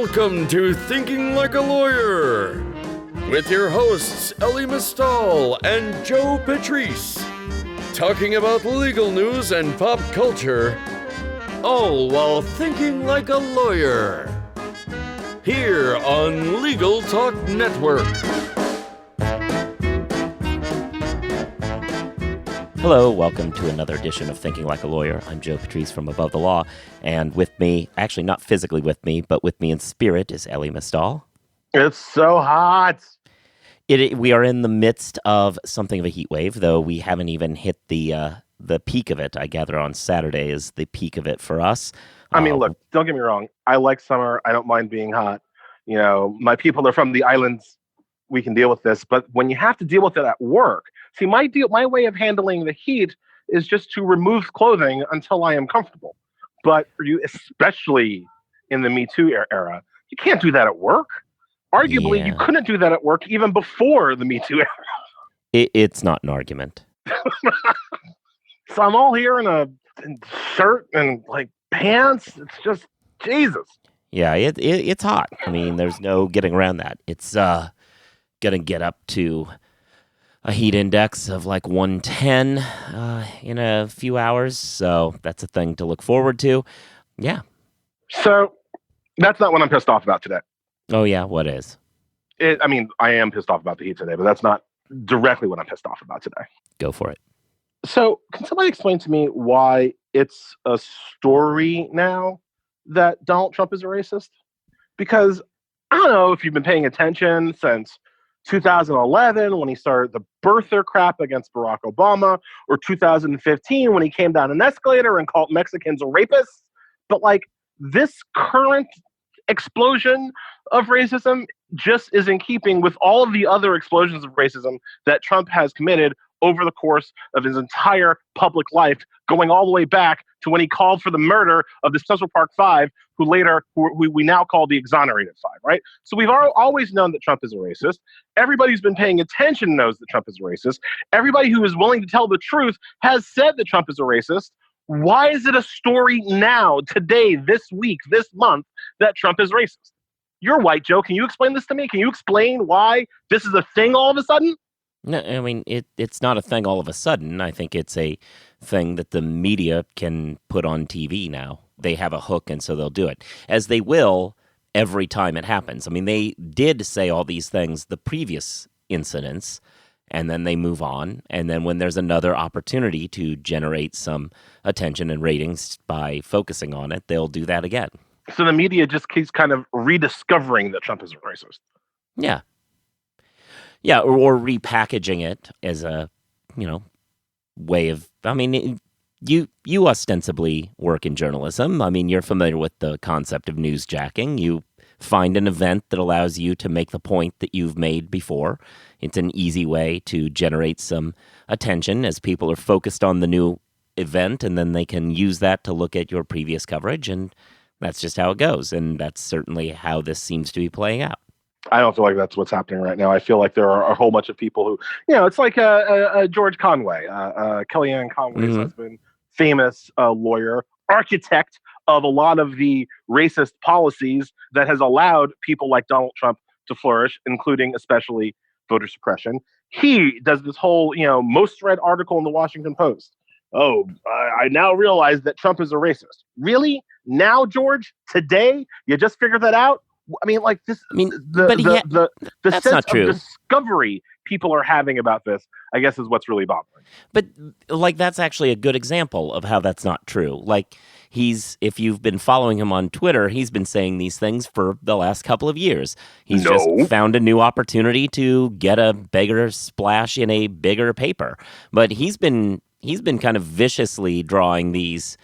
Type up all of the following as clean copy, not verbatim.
Welcome to Thinking Like a Lawyer with your hosts Elie and Joe Patrice, talking about legal news and pop culture, all while thinking like a lawyer. Here on Legal Talk Network. Hello, welcome to another edition of Thinking Like a Lawyer. I'm Joe Patrice from Above the Law, and with me, actually not physically with me, but with me in spirit is Elie. It's so hot. We are in the midst of something of a heat wave, though we haven't even hit the peak of it. I gather on Saturday is the peak of it for us. I mean, look, don't get me wrong. I like summer. I don't mind being hot. You know, my people are from the islands. We can deal with this. But when you have to deal with it at work, see, my way of handling the heat is just to remove clothing until I am comfortable. But for you, especially in the Me Too era, you can't do that at work. Arguably, you couldn't do that at work even before the Me Too era. It's not an argument. So I'm all here in a shirt and like pants. It's just Jesus. Yeah, it's hot. I mean, there's no getting around that. It's gonna get up to a heat index of like 110 in a few hours. So that's a thing to look forward to. Yeah. So that's not what I'm pissed off about today. Oh, yeah. What is? I am pissed off about the heat today, but that's not directly what I'm pissed off about today. Go for it. So can somebody explain to me why it's a story now that Donald Trump is a racist? Because I don't know if you've been paying attention since 2011 when he started the birther crap against Barack Obama, or 2015 when he came down an escalator and called Mexicans rapists. But like this current explosion of racism just is in keeping with all of the other explosions of racism that Trump has committed over the course of his entire public life, going all the way back to when he called for the murder of the Central Park Five, who we now call the exonerated five, right? So we've always known that Trump is a racist. Everybody who's been paying attention knows that Trump is a racist. Everybody who is willing to tell the truth has said that Trump is a racist. Why is it a story now, today, this week, this month, that Trump is racist? You're white, Joe. Can you explain this to me? Can you explain why this is a thing all of a sudden? No, I mean, it's not a thing all of a sudden. I think it's a thing that the media can put on TV now. They have a hook, and so they'll do it, as they will every time it happens. I mean, they did say all these things the previous incidents, and then they move on. And then when there's another opportunity to generate some attention and ratings by focusing on it, they'll do that again. So the media just keeps kind of rediscovering that Trump is a racist. Yeah. Yeah, or repackaging it as a, way of, you ostensibly work in journalism. I mean, you're familiar with the concept of newsjacking. You find an event that allows you to make the point that you've made before. It's an easy way to generate some attention as people are focused on the new event, and then they can use that to look at your previous coverage, and that's just how it goes. And that's certainly how this seems to be playing out. I don't feel like that's what's happening right now. I feel like there are a whole bunch of people who, it's like George Conway, Kellyanne Conway's husband, famous lawyer, architect of a lot of the racist policies that has allowed people like Donald Trump to flourish, including especially voter suppression. He does this whole, most read article in the Washington Post. Oh, I now realize that Trump is a racist. Really? Now, George? Today? You just figured that out? I mean, like this. I mean, the sense of discovery people are having about this, I guess, is what's really bothering. But like, that's actually a good example of how that's not true. Like, if you've been following him on Twitter, he's been saying these things for the last couple of years. He's just found a new opportunity to get a bigger splash in a bigger paper. But he's been kind of viciously drawing these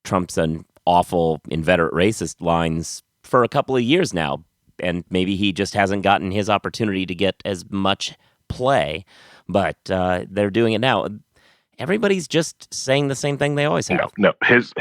Trump's an awful, inveterate racist lines for a couple of years now, and maybe he just hasn't gotten his opportunity to get as much play, but they're doing it now. Everybody's just saying the same thing they always have. No. His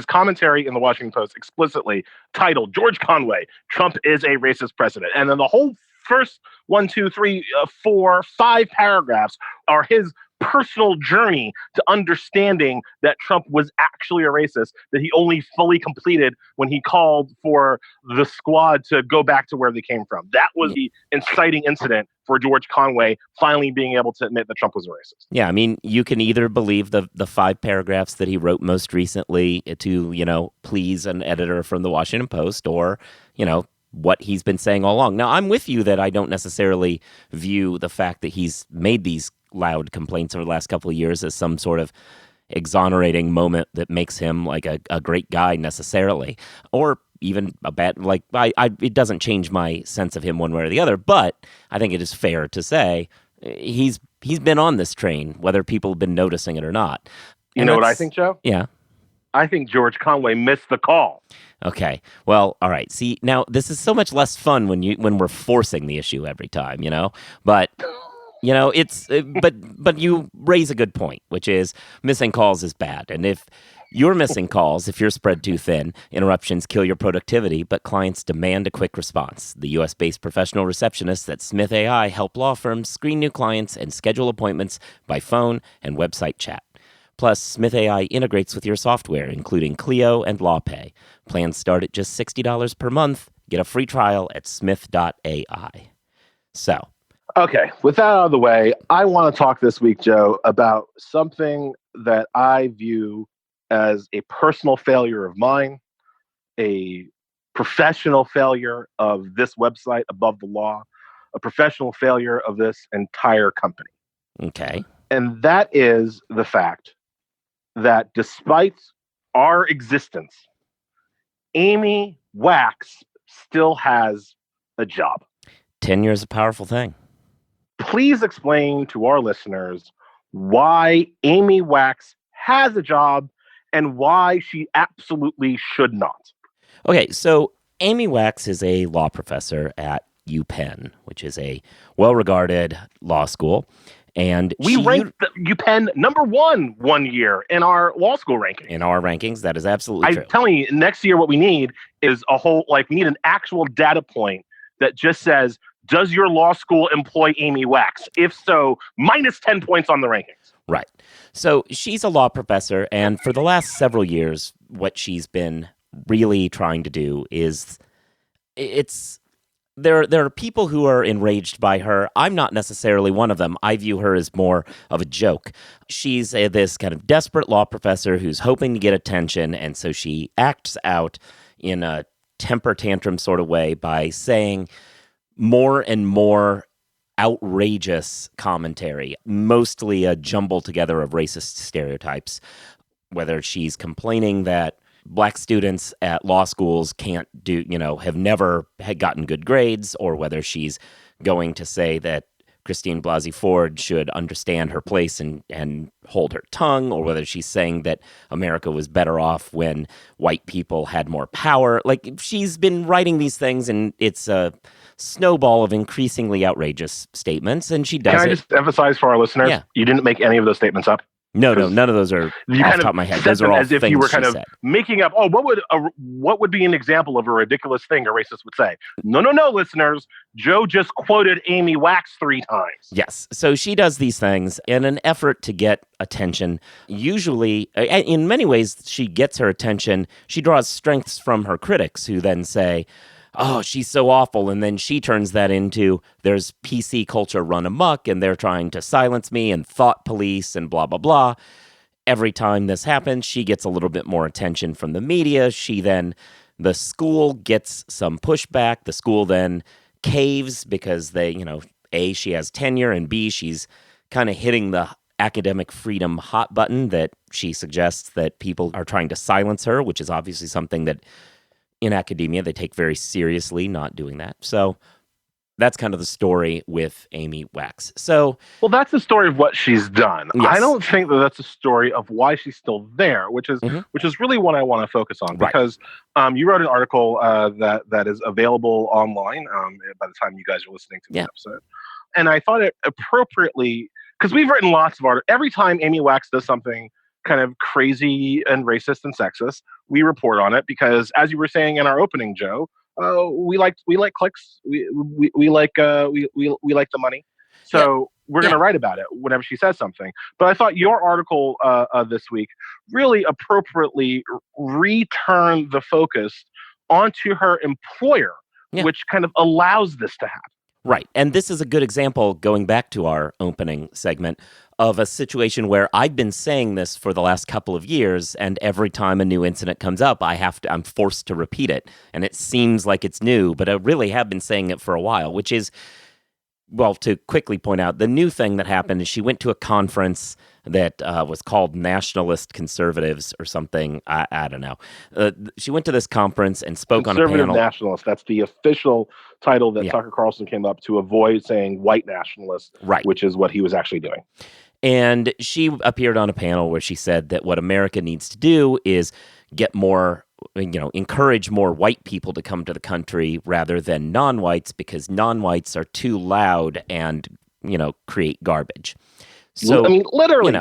commentary in the Washington Post explicitly titled George Conway, Trump is a racist president. And then the whole first 1, 2, 3, 4, 5 paragraphs are his personal journey to understanding that Trump was actually a racist that he only fully completed when he called for the squad to go back to where they came from. That was the inciting incident for George Conway finally being able to admit that Trump was a racist. Yeah, I mean, you can either believe the 5 paragraphs that he wrote most recently to, please an editor from the Washington Post, or, what he's been saying all along. Now, I'm with you that I don't necessarily view the fact that he's made these loud complaints over the last couple of years as some sort of exonerating moment that makes him like a great guy necessarily, or even a bad, it doesn't change my sense of him one way or the other. But I think it is fair to say he's been on this train, whether people have been noticing it or not. You know what I think, Joe? Yeah. I think George Conway missed the call. Okay. Well, all right. See, now this is so much less fun when we're forcing the issue every time, But but you raise a good point, which is missing calls is bad. And if you're missing calls, if you're spread too thin, interruptions kill your productivity, but clients demand a quick response. The U.S.-based professional receptionists at Smith AI help law firms screen new clients and schedule appointments by phone and website chat. Plus, Smith AI integrates with your software, including Clio and LawPay. Plans start at just $60 per month. Get a free trial at smith.ai. So, okay, with that out of the way, I want to talk this week, Joe, about something that I view as a personal failure of mine, a professional failure of this website, Above the Law, a professional failure of this entire company. Okay. And that is the fact that despite our existence, Amy Wax still has a job. Tenure is a powerful thing. Please explain to our listeners why Amy Wax has a job and why she absolutely should not. Okay, so Amy Wax is a law professor at UPenn, which is a well-regarded law school. And we ranked UPenn number 1 year in our law school ranking. In our rankings, that is absolutely true. I'm telling you, next year what we need is we need an actual data point that just says, does your law school employ Amy Wax? If so, minus 10 points on the rankings. Right. So she's a law professor, and for the last several years, what she's been really trying to do is there are people who are enraged by her. I'm not necessarily one of them. I view her as more of a joke. She's this kind of desperate law professor who's hoping to get attention, and so she acts out in a temper tantrum sort of way by saying more and more outrageous commentary, mostly a jumble together of racist stereotypes, whether she's complaining that Black students at law schools can't do, have never had gotten good grades, or whether she's going to say that Christine Blasey Ford should understand her place and hold her tongue, or whether she's saying that America was better off when white people had more power. Like, she's been writing these things, and it's a snowball of increasingly outrageous statements, and she does it. Can I just emphasize for our listeners, You didn't make any of those statements up? No, none of those are off the top of my head. Those are all as if you were kind of making up. Oh, what would be an example of a ridiculous thing a racist would say? No, listeners. Joe just quoted Amy Wax 3 times. Yes, so she does these things in an effort to get attention. Usually, in many ways, she gets her attention. She draws strengths from her critics, who then say, oh, she's so awful. And then she turns that into, there's PC culture run amok, and they're trying to silence me, and thought police, and blah, blah, blah. Every time this happens, she gets a little bit more attention from the media. The school gets some pushback. The school then caves because A, she has tenure, and B, she's kind of hitting the academic freedom hot button that she suggests that people are trying to silence her, which is obviously something that in academia they take very seriously, not doing that. So that's kind of the story with Amy Wax. Well, that's the story of what she's done. Yes. I don't think that that's a story of why she's still there, which is really what I want to focus on. Right. Because you wrote an article that is available online by the time you guys are listening to this episode. And I thought it appropriately, because we've written lots of articles. Every time Amy Wax does something kind of crazy and racist and sexist, we report on it because, as you were saying in our opening, Joe, we like clicks. We like the money. So we're going to write about it whenever she says something. But I thought your article this week really appropriately returned the focus onto her employer, which kind of allows this to happen. Right. And this is a good example, going back to our opening segment, of a situation where I've been saying this for the last couple of years, and every time a new incident comes up, I'm forced to repeat it. And it seems like it's new, but I really have been saying it for a while, which is, well, to quickly point out, the new thing that happened is she went to a conference that was called Nationalist Conservatives or something. I don't know. She went to this conference and spoke on a panel. Conservative Nationalist. That's the official title that Tucker Carlson came up to avoid saying white nationalist, which is what he was actually doing. And she appeared on a panel where she said that what America needs to do is get more, encourage more white people to come to the country rather than non-whites, because non-whites are too loud and, create garbage. So, I mean, literally,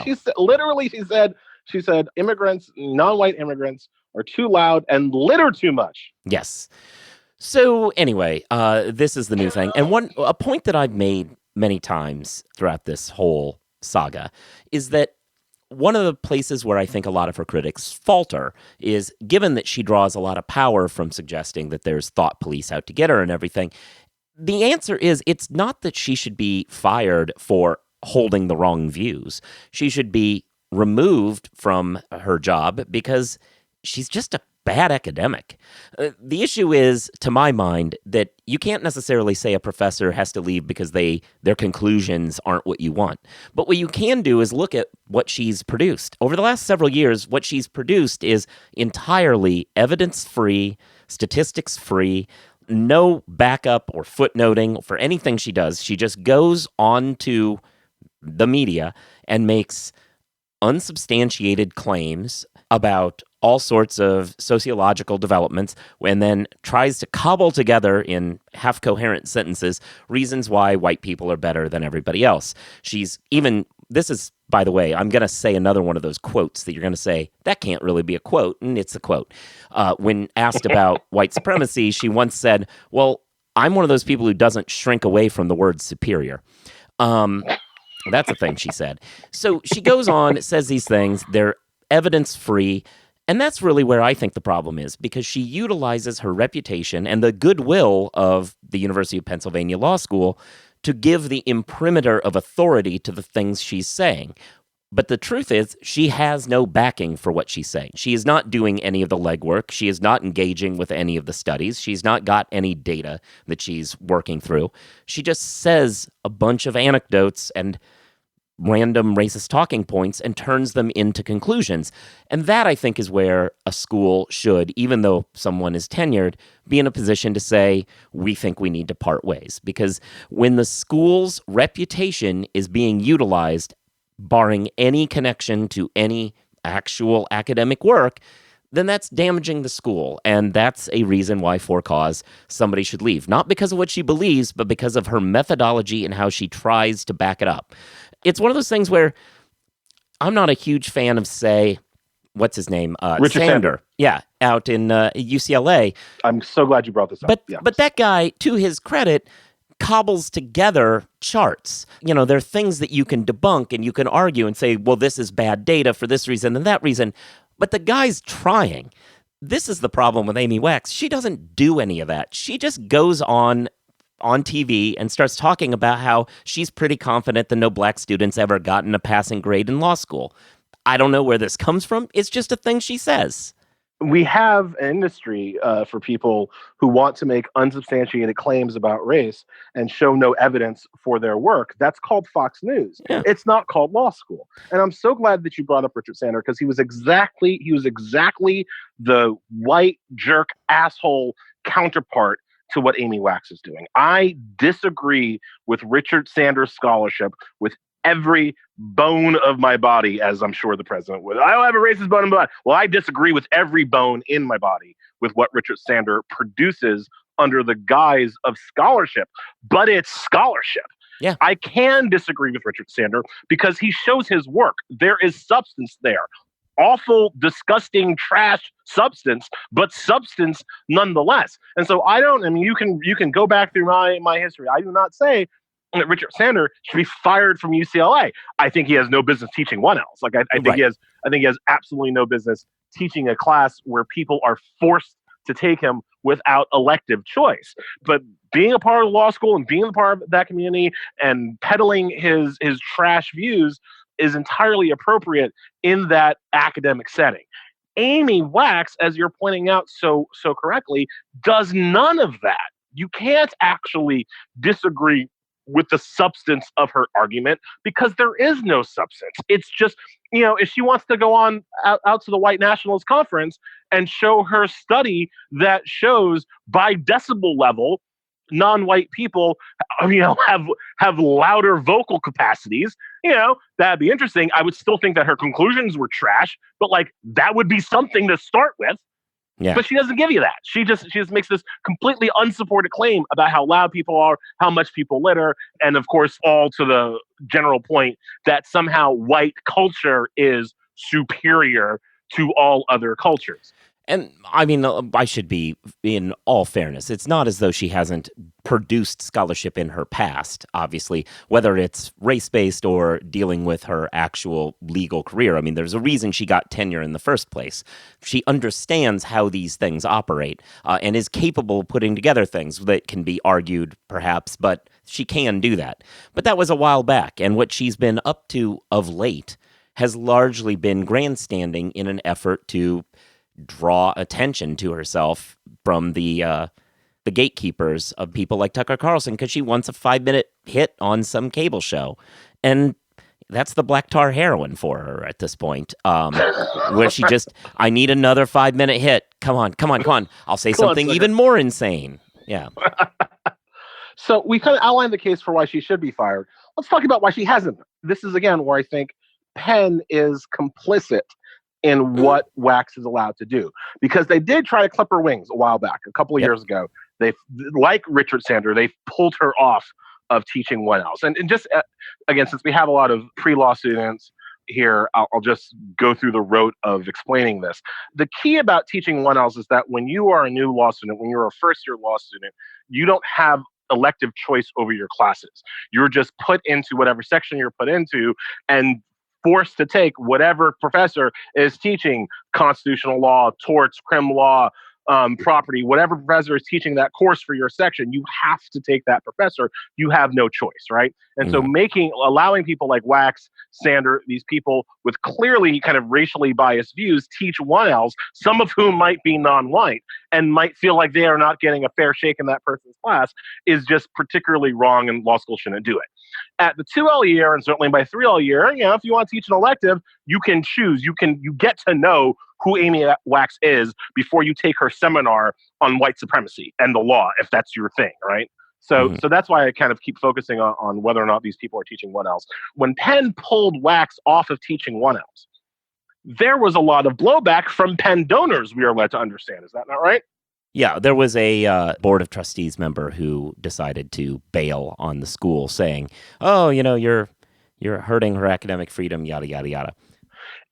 she said immigrants, non-white immigrants are too loud and litter too much. Yes. So anyway, this is the new thing. And a point that I've made many times throughout this whole saga is that one of the places where I think a lot of her critics falter is, given that she draws a lot of power from suggesting that there's thought police out to get her and everything, the answer is it's not that she should be fired for holding the wrong views. She should be removed from her job because she's just a bad academic. The issue is, to my mind, that you can't necessarily say a professor has to leave because their conclusions aren't what you want. But what you can do is look at what she's produced. Over the last several years, what she's produced is entirely evidence-free, statistics-free, no backup or footnoting for anything she does. She just goes on to the media and makes unsubstantiated claims about all sorts of sociological developments, and then tries to cobble together in half-coherent sentences reasons why white people are better than everybody else. This is, by the way, I'm going to say another one of those quotes that you're going to say, that can't really be a quote, and it's a quote. When asked about white supremacy, she once said, well, I'm one of those people who doesn't shrink away from the word superior. That's a thing she said. So she goes on, says these things, they're evidence-free, and that's really where I think the problem is, because she utilizes her reputation and the goodwill of the University of Pennsylvania Law School to give the imprimatur of authority to the things she's saying. But the truth is, she has no backing for what she's saying. She is not doing any of the legwork. She is not engaging with any of the studies. She's not got any data that she's working through. She just says a bunch of anecdotes and random racist talking points and turns them into conclusions. And that, I think, is where a school should, even though someone is tenured, be in a position to say, we think we need to part ways. Because when the school's reputation is being utilized, barring any connection to any actual academic work, then that's damaging the school. And that's a reason why, for cause, somebody should leave. Not because of what she believes, but because of her methodology and how she tries to back it up. It's one of those things where I'm not a huge fan of, say, what's his name? Richard Sander. Yeah, out in UCLA. I'm so glad you brought this up. But that guy, to his credit, cobbles together charts. There are things that you can debunk and you can argue and say, well, this is bad data for this reason and that reason. But the guy's trying. This is the problem with Amy Wax. She doesn't do any of that. She just goes on TV and starts talking about how she's pretty confident that no black students ever gotten a passing grade in law school. I don't know where this comes from. It's just a thing she says. We have an industry for people who want to make unsubstantiated claims about race and show no evidence for their work. That's called Fox News. Yeah. It's not called law school. And I'm so glad that you brought up Richard Sander, because he was exactly the white jerk asshole counterpart to what Amy Wax is doing. I disagree with Richard Sander's scholarship with every bone of my body, as I'm sure the president would. I don't have a racist bone in my body. Well, I disagree with every bone in my body with what Richard Sander produces under the guise of scholarship. But it's scholarship. Yeah. I can disagree with Richard Sander because he shows his work. There is substance there. Awful, disgusting, trash substance, but substance nonetheless. And so you can go back through my history. I do not say Richard Sander should be fired from UCLA. I think he has no business teaching 1Ls. Like I think he has absolutely no business teaching a class where people are forced to take him without elective choice. But being a part of the law school and being a part of that community and peddling his trash views is entirely appropriate in that academic setting. Amy Wax, as you're pointing out so correctly, does none of that. You can't actually disagree with the substance of her argument because there is no substance. It's just, if she wants to go on out to the white nationalist conference and show her study that shows by decibel level, non-white people, have louder vocal capacities, that'd be interesting. I would still think that her conclusions were trash, but like that would be something to start with. Yeah. But she doesn't give you that. She just makes this completely unsupported claim about how loud people are, how much people litter, and of course, all to the general point that somehow white culture is superior to all other cultures. And I mean, I should be, in all fairness, it's not as though she hasn't produced scholarship in her past, obviously, whether it's race-based or dealing with her actual legal career. I mean, there's a reason she got tenure in the first place. She understands how these things operate and is capable of putting together things that can be argued, perhaps, but she can do that. But that was a while back, and what she's been up to of late has largely been grandstanding in an effort to draw attention to herself from the gatekeepers of people like Tucker Carlson because she wants a 5-minute hit on some cable show. And that's the black tar heroin for her at this point, where she just, I need another 5-minute hit. Come on. I'll say something even more insane. Yeah. So we kind of outlined the case for why she should be fired. Let's talk about why she hasn't. This is, again, where I think Penn is complicit in what Wax is allowed to do. Because they did try to clip her wings a while back, a couple of years ago. They, like Richard Sander, they pulled her off of teaching 1Ls. And just, again, since we have a lot of pre-law students here, I'll just go through the rote of explaining this. The key about teaching 1Ls is that when you are a new law student, when you're a first-year law student, you don't have elective choice over your classes. You're just put into whatever section you're put into and forced to take whatever professor is teaching constitutional law, torts, crim law, property, whatever professor is teaching that course for your section, you have to take that professor. You have no choice, right? And so allowing people like Wax, Sander, these people with clearly kind of racially biased views teach 1Ls, some of whom might be non-white and might feel like they are not getting a fair shake in that person's class, is just particularly wrong, and law school shouldn't do it. At the 2L year, and certainly by 3L year, if you want to teach an elective, you can choose. You get to know who Amy Wax is before you take her seminar on white supremacy and the law, if that's your thing, right? So that's why I kind of keep focusing on whether or not these people are teaching 1Ls. When Penn pulled Wax off of teaching 1Ls, there was a lot of blowback from Penn donors, we are led to understand. Is that not right? Yeah, there was a Board of Trustees member who decided to bail on the school, saying, "Oh, you're hurting her academic freedom, yada yada yada."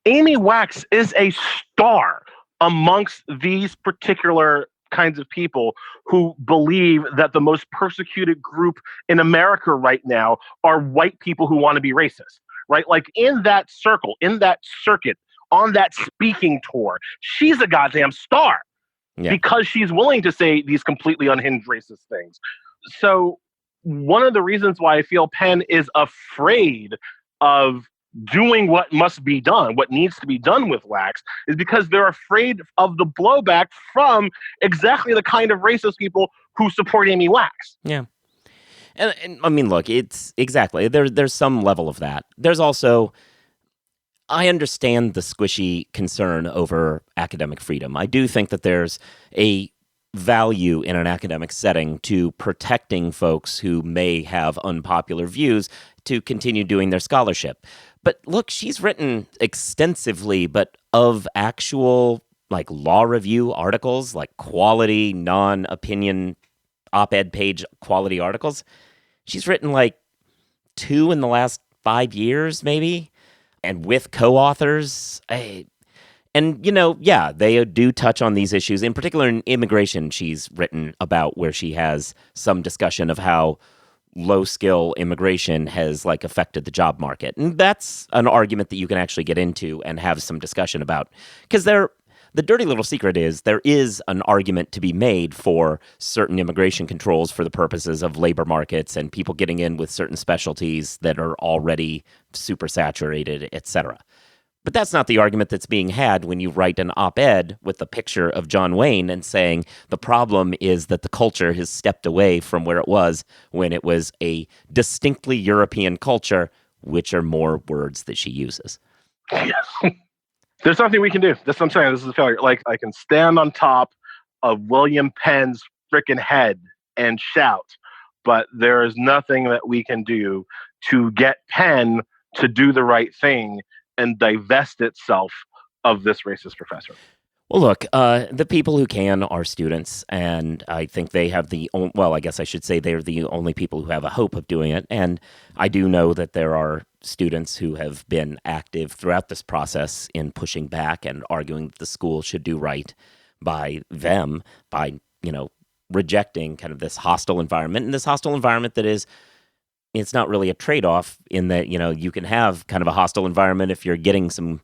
Amy Wax is a star amongst these particular kinds of people who believe that the most persecuted group in America right now are white people who want to be racist, right? Like in that circle, in that circuit, on that speaking tour, she's a goddamn star. Yeah. Because she's willing to say these completely unhinged racist things. So one of the reasons why I feel Penn is afraid of doing what must be done, what needs to be done with Wax, is because they're afraid of the blowback from exactly the kind of racist people who support Amy Wax. Yeah. And I mean, look, it's exactly, there's some level of that. There's also, I understand the squishy concern over academic freedom. I do think that there's a value in an academic setting to protecting folks who may have unpopular views to continue doing their scholarship. But look, she's written extensively, but of actual like law review articles, like quality, non-opinion op-ed page quality articles. She's written like 2 in the last 5 years, maybe. And with co-authors, they do touch on these issues. In particular, in immigration, she's written about where she has some discussion of how low skill immigration has like affected the job market. And that's an argument that you can actually get into and have some discussion about. Because the dirty little secret is there is an argument to be made for certain immigration controls for the purposes of labor markets and people getting in with certain specialties that are already super saturated, etc. But that's not the argument that's being had when you write an op-ed with a picture of John Wayne and saying the problem is that the culture has stepped away from where it was when it was a distinctly European culture, which are more words that she uses. Yes. There's nothing we can do. That's what I'm saying. This is a failure. Like, I can stand on top of William Penn's freaking head and shout, but there is nothing that we can do to get Penn to do the right thing and divest itself of this racist professor. Well, look, the people who can are students, and I think they have I guess I should say they're the only people who have a hope of doing it. And I do know that there are students who have been active throughout this process in pushing back and arguing that the school should do right by them, by, rejecting kind of this hostile environment. And this hostile environment that is, it's not really a trade-off in that, you can have kind of a hostile environment if you're getting some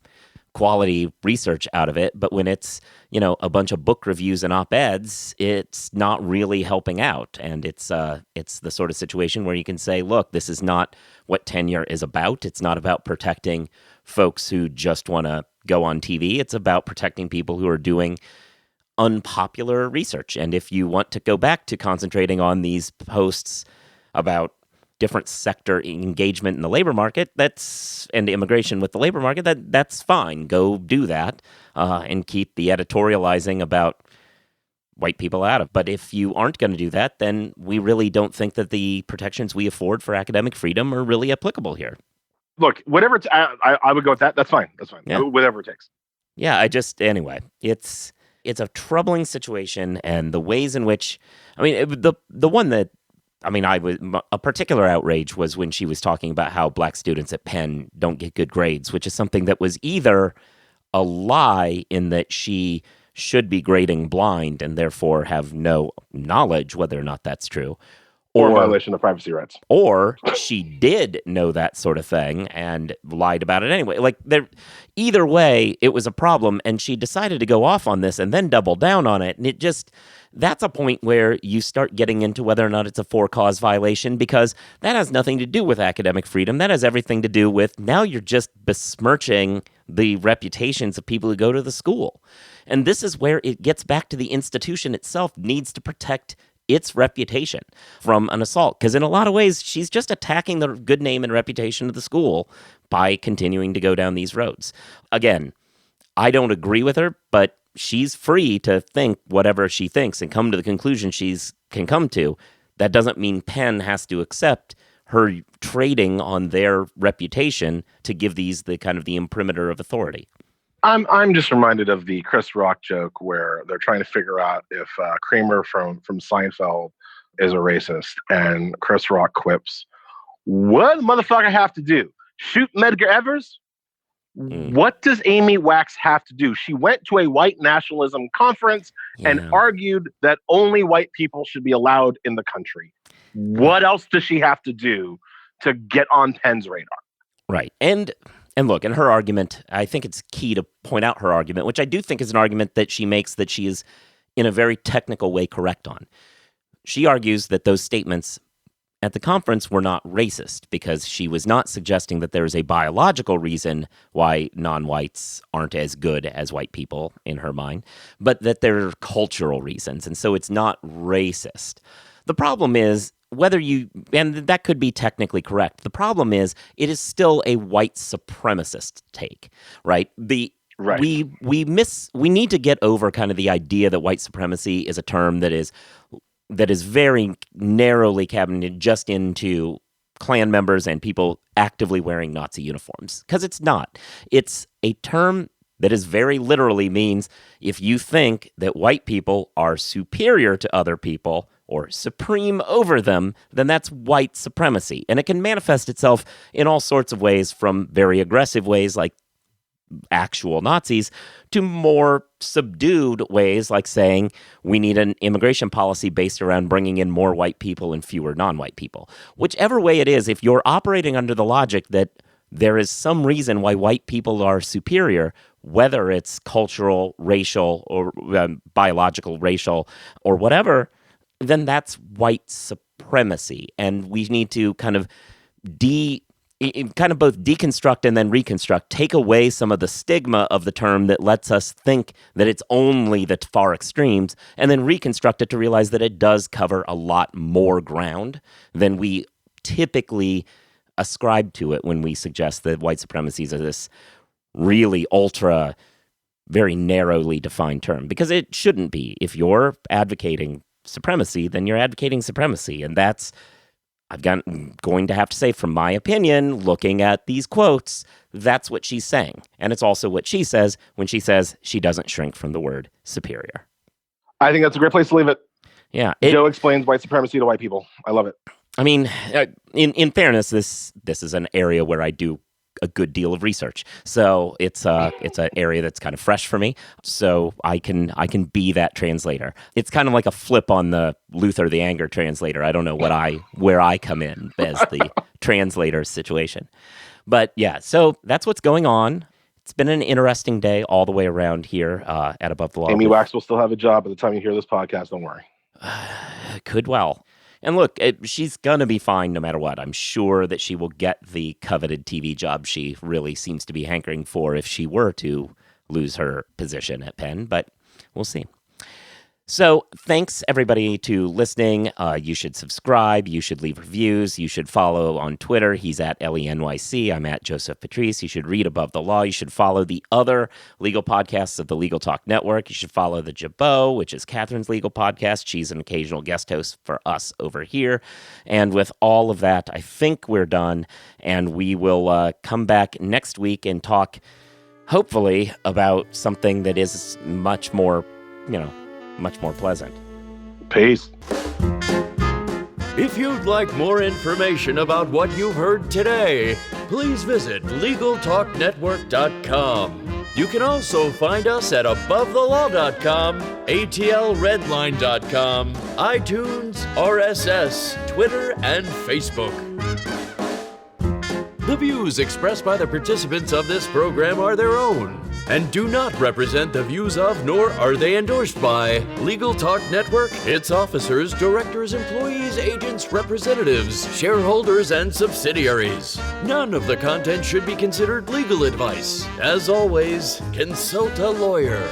quality research out of it. But when it's, a bunch of book reviews and op-eds, it's not really helping out. And it's the sort of situation where you can say, look, this is not what tenure is about. It's not about protecting folks who just want to go on TV. It's about protecting people who are doing unpopular research. And if you want to go back to concentrating on these posts about different sector engagement in the labor market, and immigration with the labor market, that's fine. Go do that and keep the editorializing about white people out of. But if you aren't going to do that, then we really don't think that the protections we afford for academic freedom are really applicable here. Look, whatever I would go with that. That's fine. That's fine. Yeah. Whatever it takes. Yeah, anyway, it's a troubling situation, and the ways in which, the one that, a particular outrage was when she was talking about how black students at Penn don't get good grades, which is something that was either a lie in that she should be grading blind and therefore have no knowledge whether or not that's true, or violation of privacy rights, or she did know that sort of thing and lied about it anyway. Either way, it was a problem, and she decided to go off on this and then double down on it, and that's a point where you start getting into whether or not it's a for-cause violation, because that has nothing to do with academic freedom. That has everything to do with now you're just besmirching the reputations of people who go to the school. And this is where it gets back to the institution itself needs to protect its reputation from an assault. Because in a lot of ways, she's just attacking the good name and reputation of the school by continuing to go down these roads. Again, I don't agree with her, but she's free to think whatever she thinks and come to the conclusion can come to. That doesn't mean Penn has to accept her trading on their reputation to give these the kind of the imprimatur of authority. I'm just reminded of the Chris Rock joke where they're trying to figure out if Kramer from Seinfeld is a racist, and Chris Rock quips, "What does motherfucker have to do? Shoot Medgar Evers? What does Amy Wax have to do? She went to a white nationalism conference and argued that only white people should be allowed in the country. What else does she have to do to get on Penn's radar?" Right. And look, in her argument, I think it's key to point out her argument, which I do think is an argument that she makes that she is in a very technical way correct on. She argues that those statements at the conference were not racist because she was not suggesting that there is a biological reason why non-whites aren't as good as white people in her mind, but that there are cultural reasons, and so it's not racist. The problem is, and that could be technically correct. The problem is, it is still a white supremacist take, right? Right. We need to get over kind of the idea that white supremacy is a term that is very narrowly cabineted just into Klan members and people actively wearing Nazi uniforms, because it's not. It's a term that is very literally means if you think that white people are superior to other people or supreme over them, then that's white supremacy. And it can manifest itself in all sorts of ways, from very aggressive ways like actual Nazis, to more subdued ways, like saying we need an immigration policy based around bringing in more white people and fewer non-white people. Whichever way it is, if you're operating under the logic that there is some reason why white people are superior, whether it's cultural, racial, or biological, racial, or whatever, then that's white supremacy. And we need to kind of both deconstruct and then reconstruct, take away some of the stigma of the term that lets us think that it's only the far extremes, and then reconstruct it to realize that it does cover a lot more ground than we typically ascribe to it when we suggest that white supremacy is this really ultra, very narrowly defined term, because it shouldn't be. If you're advocating supremacy, then you're advocating supremacy, and that's, going to have to say, from my opinion, looking at these quotes, that's what she's saying. And it's also what she says when she says she doesn't shrink from the word superior. I think that's a great place to leave it. Yeah. Joe explains white supremacy to white people. I love it. I mean, in fairness, this is an area where I do a good deal of research. So it's an area that's kind of fresh for me. So I can be that translator. It's kind of like a flip on the Luther the Anger translator. I don't know where I come in as the translator situation. But yeah, so that's what's going on. It's been an interesting day all the way around here at Above the Law. Amy Wax will still have a job by the time you hear this podcast. Don't worry. Could well. And look, she's going to be fine no matter what. I'm sure that she will get the coveted TV job she really seems to be hankering for if she were to lose her position at Penn, but we'll see. So thanks, everybody, to listening. You should subscribe. You should leave reviews. You should follow on Twitter. He's at Elie NYC. I'm at Joseph Patrice. You should read Above the Law. You should follow the other legal podcasts of the Legal Talk Network. You should follow The Jabot, which is Catherine's legal podcast. She's an occasional guest host for us over here. And with all of that, I think we're done. And we will come back next week and talk, hopefully, about something that is much more, much more pleasant. Peace. If you'd like more information about what you've heard today, please visit LegalTalkNetwork.com. You can also find us at AboveTheLaw.com, ATLRedline.com, iTunes, RSS, Twitter, and Facebook. The views expressed by the participants of this program are their own and do not represent the views of, nor are they endorsed by, Legal Talk Network, its officers, directors, employees, agents, representatives, shareholders, and subsidiaries. None of the content should be considered legal advice. As always, consult a lawyer.